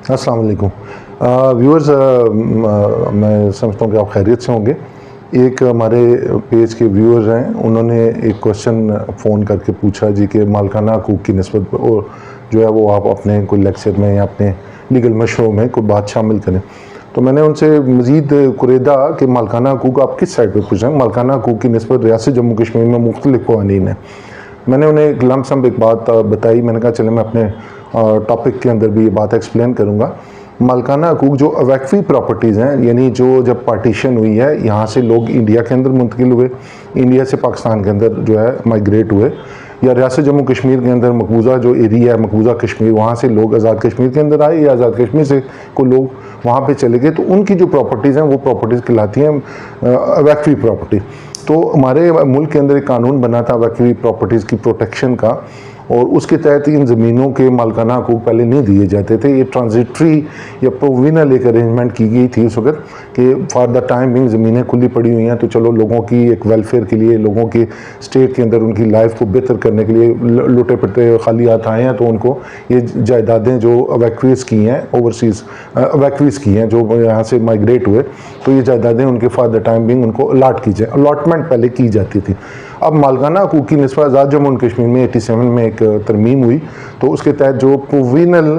अस्सलाम वालेकुम व्यूअर्स, मैं समझता हूँ कि आप खैरियत से होंगे। एक हमारे पेज के व्यूअर हैं, उन्होंने एक क्वेश्चन फ़ोन करके पूछा जी कि मालकाना हकूक़ की निस्बत और जो है वो आप अपने कोई लेक्चर में या अपने लीगल मशवरों में कोई बात शामिल करें। तो मैंने उनसे मज़ीद कुरेदा कि मालकाना हकूक़ आप किस साइड पर पूछ रहे हैं। मालकाना हकूक़ की निस्बत रियासत जम्मू कश्मीर में मुख्तलिफ़ क़वानीन हैं। मैंने उन्हें एक लमसम एक बात बताई। मैंने कहा चले मैं अपने टॉपिक के अंदर भी ये बात एक्सप्लेन करूँगा। मालकाना हकूक़ जो वक्फ़ी प्रॉपर्टीज़ हैं, यानी जो जब पार्टीशन हुई है, यहाँ से लोग इंडिया के अंदर मुंतकिल हुए, इंडिया से पाकिस्तान के अंदर जो है माइग्रेट हुए, या रियासत जम्मू कश्मीर के अंदर मकबूजा जो एरिया है मकबूजा कश्मीर, वहाँ से लोग आज़ाद कश्मीर के अंदर आए या आज़ाद कश्मीर से को लोग वहाँ पे चले गए, तो उनकी जो प्रॉपर्टीज़ हैं वो प्रॉपर्टीज़ कहलाती हैं वक्फ़ी प्रॉपर्टी। तो हमारे मुल्क के अंदर एक कानून बना था वक्फ़ी प्रॉपर्टीज़ की प्रोटेक्शन का, और उसके तहत इन ज़मीनों के मालकाना हकूक़ पहले नहीं दिए जाते थे। ये ट्रांजिटरी या प्रोविनल एक अरेंजमेंट की गई थी उस वक्त कि फॉर द टाइम बिंग ज़मीनें खुली पड़ी हुई हैं, तो चलो लोगों की एक वेलफेयर के लिए, लोगों की स्टेट के अंदर उनकी लाइफ को बेहतर करने के लिए लुटे पिटे खाली हाथ आए हैं, तो उनको ये जायदादें जो वैक्वीज़ की हैं, ओवरसीज़ वैक्वीज़ की हैं, जो यहाँ से माइग्रेट हुए, तो ये जायदादें उनके फॉर द टाइम बिंग उनको अलाट की जाए, अलॉटमेंट पहले की जाती थी। अब मालकाना हकूक़ की निस्बत आज़ाद जम्मू एंड कश्मीर में 87 में एक तरमीम हुई, तो उसके तहत जो प्रोविनल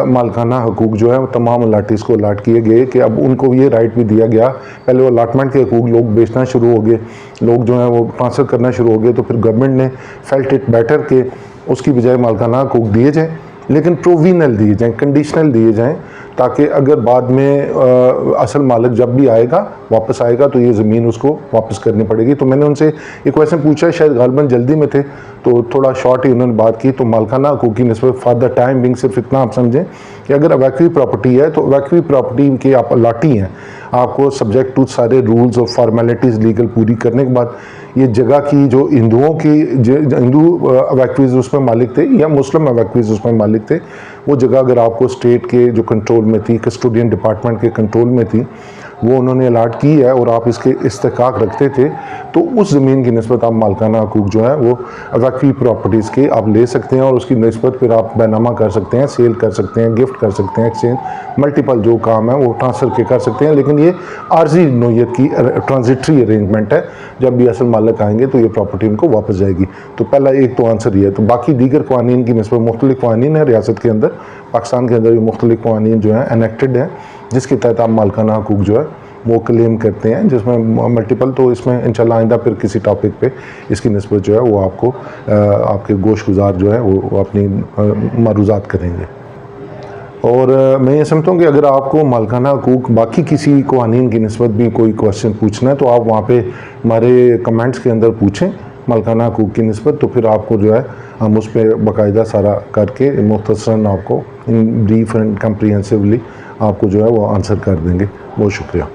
मालकाना हकूक़ जो है वो तमाम अलाटीज़ को अलाट किए गए कि अब उनको ये राइट भी दिया गया। पहले वो अलाटमेंट के हकूक़ लोग बेचना शुरू हो गए, लोग जो हैं वो ट्रांसफ़र करना शुरू हो गए, तो फिर गवर्नमेंट ने फेल्ट इट बेटर के उसकी बजाय मालकाना हकूक़ दिए जाएँ, लेकिन प्रोविनल दिए जाएँ, कंडीशनल दिए जाएँ, ताकि अगर बाद में असल मालिक जब भी आएगा वापस आएगा तो ये ज़मीन उसको वापस करनी पड़ेगी। तो मैंने उनसे एक क्वेश्चन पूछा, शायद गालिबन जल्दी में थे तो थोड़ा शॉर्ट ही उन्होंने बात की। तो मालकाना हकूक़ की निस्बत फॉर द टाइम बिंग सिर्फ इतना आप समझें कि अगर वक्फ़ी प्रॉपर्टी है तो वक्फ़ी प्रॉपर्टी के आप अलाटी हैं, आपको सब्जेक्ट टू सारे रूल्स और फॉर्मेलिटीज़ लीगल पूरी करने के बाद ये जगह की जो हिंदुओं की हिंदू वक्फ़ीज़ उसमें मालिक थे या मुस्लिम वक्फ़ीज़ उसमें मालिक थे, वो जगह अगर आपको स्टेट के जो कंट्रोल में थी, कस्टोडियन डिपार्टमेंट के कंट्रोल में थी, वो उन्होंने अलाट की है और आप इसके इस्तेकाक रखते थे, तो उस ज़मीन की निस्बत आप मालकाना हकूक़ जो है वो वक्फ़ी प्रॉपर्टीज़ के आप ले सकते हैं और उसकी निस्बत फिर आप बैनामा कर सकते हैं, सेल कर सकते हैं, गिफ्ट कर सकते हैं, एक्सचेंज मल्टीपल जो काम है वो ट्रांसफ़र के कर सकते हैं। लेकिन ये आर्जी नोयत की ट्रांजिटरी अरेंजमेंट है, जब भी असल मालिक आएंगे तो ये प्रॉपर्टी उनको वापस जाएगी। तो पहला एक तो आंसर ये है। तो बाकी दीगर क़वानीन की निस्बत मुख्तलिफ़ क़वानीन है रियासत के अंदर, पाकिस्तान के अंदर भी मुख्तलिफ़ क़वानीन जो हैं एनेक्टेड हैं, जिसके तहत आप मालकाना हकूक़ जो है वो क्लेम करते हैं, जिसमें मल्टीपल, तो इसमें इंशाल्लाह आइंदा फिर किसी टॉपिक पे इसकी निस्बत जो है वो आपको आपके गोश गुजार जो है वो अपनी मारूज़ात करेंगे। और मैं ये समझता हूँ कि अगर आपको मालकाना हकूक़ बाकी किसी क़वानीन की निस्बत भी कोई क्वेश्चन पूछना है तो आप वहाँ पे हमारे कमेंट्स के अंदर पूछें मालकाना हकूक़ की निस्बत, तो फिर आपको जो है हम उस पर बाकायदा सारा करके मुख्तसरन आपको इन ब्रीफ एंड कम्प्रीहेंसिवली आपको जो है वो आंसर कर देंगे। बहुत शुक्रिया।